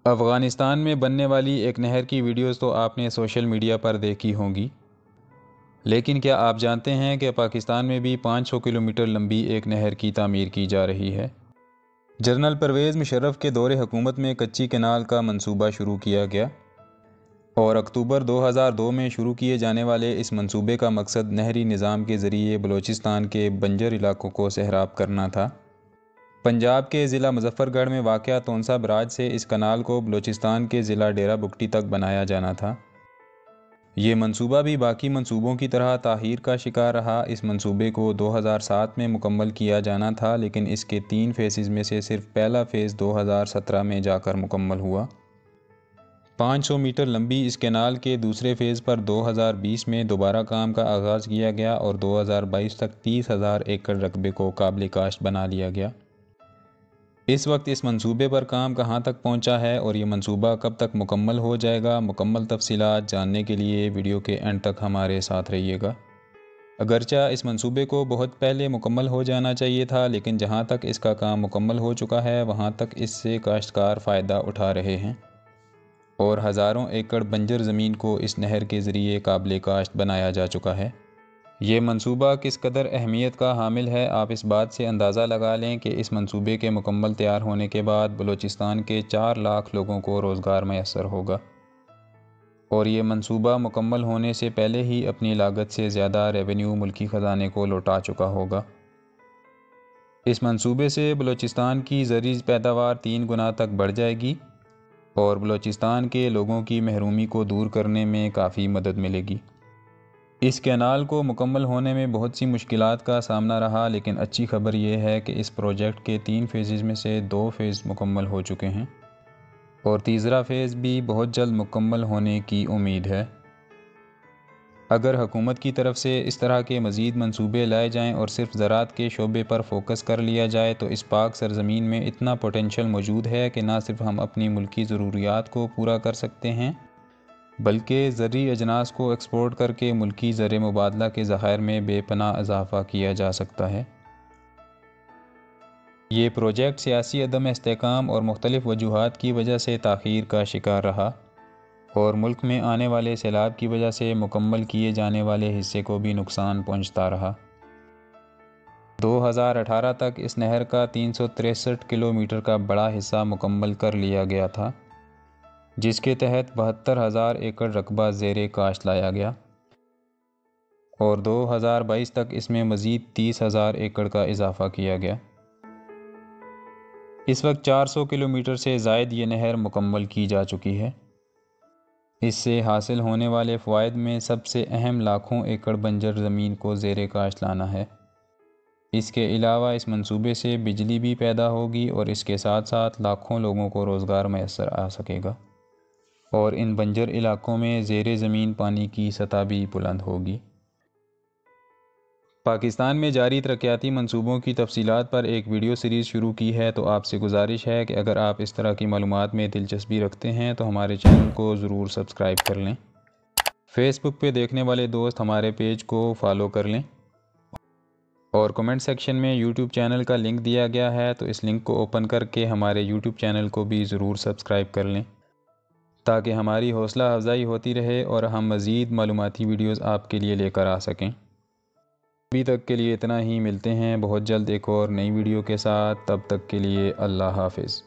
افغانستان میں بننے والی ایک نہر کی ویڈیوز تو آپ نے سوشل میڈیا پر دیکھی ہوں گی، لیکن کیا آپ جانتے ہیں کہ پاکستان میں بھی 500 کلومیٹر لمبی ایک نہر کی تعمیر کی جا رہی ہے؟ جنرل پرویز مشرف کے دور حکومت میں کچی کینال کا منصوبہ شروع کیا گیا اور اکتوبر 2002 میں شروع کیے جانے والے اس منصوبے کا مقصد نہری نظام کے ذریعے بلوچستان کے بنجر علاقوں کو سیراب کرنا تھا۔ پنجاب کے ضلع مظفر گڑھ میں واقع تونسا براج سے اس کنال کو بلوچستان کے ضلع ڈیرہ بگٹی تک بنایا جانا تھا۔ یہ منصوبہ بھی باقی منصوبوں کی طرح تاخیر کا شکار رہا۔ اس منصوبے کو 2007 میں مکمل کیا جانا تھا، لیکن اس کے 3 فیزز میں سے صرف پہلا فیز 2017 میں جا کر مکمل ہوا۔ 500 میٹر لمبی اس کینال کے دوسرے فیز پر 2020 میں دوبارہ کام کا آغاز کیا گیا اور 2022 تک 30,000 ایکڑ رقبے کو قابل کاشت بنا لیا گیا۔ اس وقت اس منصوبے پر کام کہاں تک پہنچا ہے اور یہ منصوبہ کب تک مکمل ہو جائے گا، مکمل تفصیلات جاننے کے لیے ویڈیو کے اینڈ تک ہمارے ساتھ رہیے گا۔ اگرچہ اس منصوبے کو بہت پہلے مکمل ہو جانا چاہیے تھا، لیکن جہاں تک اس کا کام مکمل ہو چکا ہے وہاں تک اس سے کاشتکار فائدہ اٹھا رہے ہیں اور ہزاروں ایکڑ بنجر زمین کو اس نہر کے ذریعے قابل کاشت بنایا جا چکا ہے۔ یہ منصوبہ کس قدر اہمیت کا حامل ہے، آپ اس بات سے اندازہ لگا لیں کہ اس منصوبے کے مکمل تیار ہونے کے بعد بلوچستان کے 4 لاکھ لوگوں کو روزگار میسر ہوگا اور یہ منصوبہ مکمل ہونے سے پہلے ہی اپنی لاگت سے زیادہ ریونیو ملکی خزانے کو لوٹا چکا ہوگا۔ اس منصوبے سے بلوچستان کی زرعی پیداوار 3 گنا تک بڑھ جائے گی اور بلوچستان کے لوگوں کی محرومی کو دور کرنے میں کافی مدد ملے گی۔ اس کینال کو مکمل ہونے میں بہت سی مشکلات کا سامنا رہا، لیکن اچھی خبر یہ ہے کہ اس پروجیکٹ کے 3 فیزز میں سے 2 فیز مکمل ہو چکے ہیں اور تیسرا فیز بھی بہت جلد مکمل ہونے کی امید ہے۔ اگر حکومت کی طرف سے اس طرح کے مزید منصوبے لائے جائیں اور صرف زراعت کے شعبے پر فوکس کر لیا جائے تو اس پاک سرزمین میں اتنا پوٹینشل موجود ہے کہ نہ صرف ہم اپنی ملکی ضروریات کو پورا کر سکتے ہیں بلکہ زرعی اجناس کو ایکسپورٹ کر کے ملکی زر مبادلہ کے ذخائر میں بے پناہ اضافہ کیا جا سکتا ہے۔ یہ پروجیکٹ سیاسی عدم استحکام اور مختلف وجوہات کی وجہ سے تاخیر کا شکار رہا اور ملک میں آنے والے سیلاب کی وجہ سے مکمل کیے جانے والے حصے کو بھی نقصان پہنچتا رہا۔ 2018 تک اس نہر کا 363 کلومیٹر کا بڑا حصہ مکمل کر لیا گیا تھا، جس کے تحت 72,000 ایکڑ رقبہ زیر کاشت لایا گیا اور 2022 تک اس میں مزید 30,000 ایکڑ کا اضافہ کیا گیا۔ اس وقت 400 کلومیٹر سے زائد یہ نہر مکمل کی جا چکی ہے۔ اس سے حاصل ہونے والے فوائد میں سب سے اہم لاکھوں ایکڑ بنجر زمین کو زیر کاشت لانا ہے۔ اس کے علاوہ اس منصوبے سے بجلی بھی پیدا ہوگی اور اس کے ساتھ ساتھ لاکھوں لوگوں کو روزگار میسر آ سکے گا اور ان بنجر علاقوں میں زیر زمین پانی کی سطح بھی بلند ہوگی۔ پاکستان میں جاری ترقیاتی منصوبوں کی تفصیلات پر ایک ویڈیو سیریز شروع کی ہے، تو آپ سے گزارش ہے کہ اگر آپ اس طرح کی معلومات میں دلچسپی رکھتے ہیں تو ہمارے چینل کو ضرور سبسکرائب کر لیں۔ فیس بک پہ دیکھنے والے دوست ہمارے پیج کو فالو کر لیں اور کمنٹ سیکشن میں یوٹیوب چینل کا لنک دیا گیا ہے، تو اس لنک کو اوپن کر کے ہمارے یوٹیوب چینل کو بھی ضرور سبسکرائب کر لیں تاکہ ہماری حوصلہ افزائی ہوتی رہے اور ہم مزید معلوماتی ویڈیوز آپ کے لیے لے کر آ سکیں۔ ابھی تک کے لیے اتنا ہی، ملتے ہیں بہت جلد ایک اور نئی ویڈیو کے ساتھ، تب تک کے لیے اللہ حافظ۔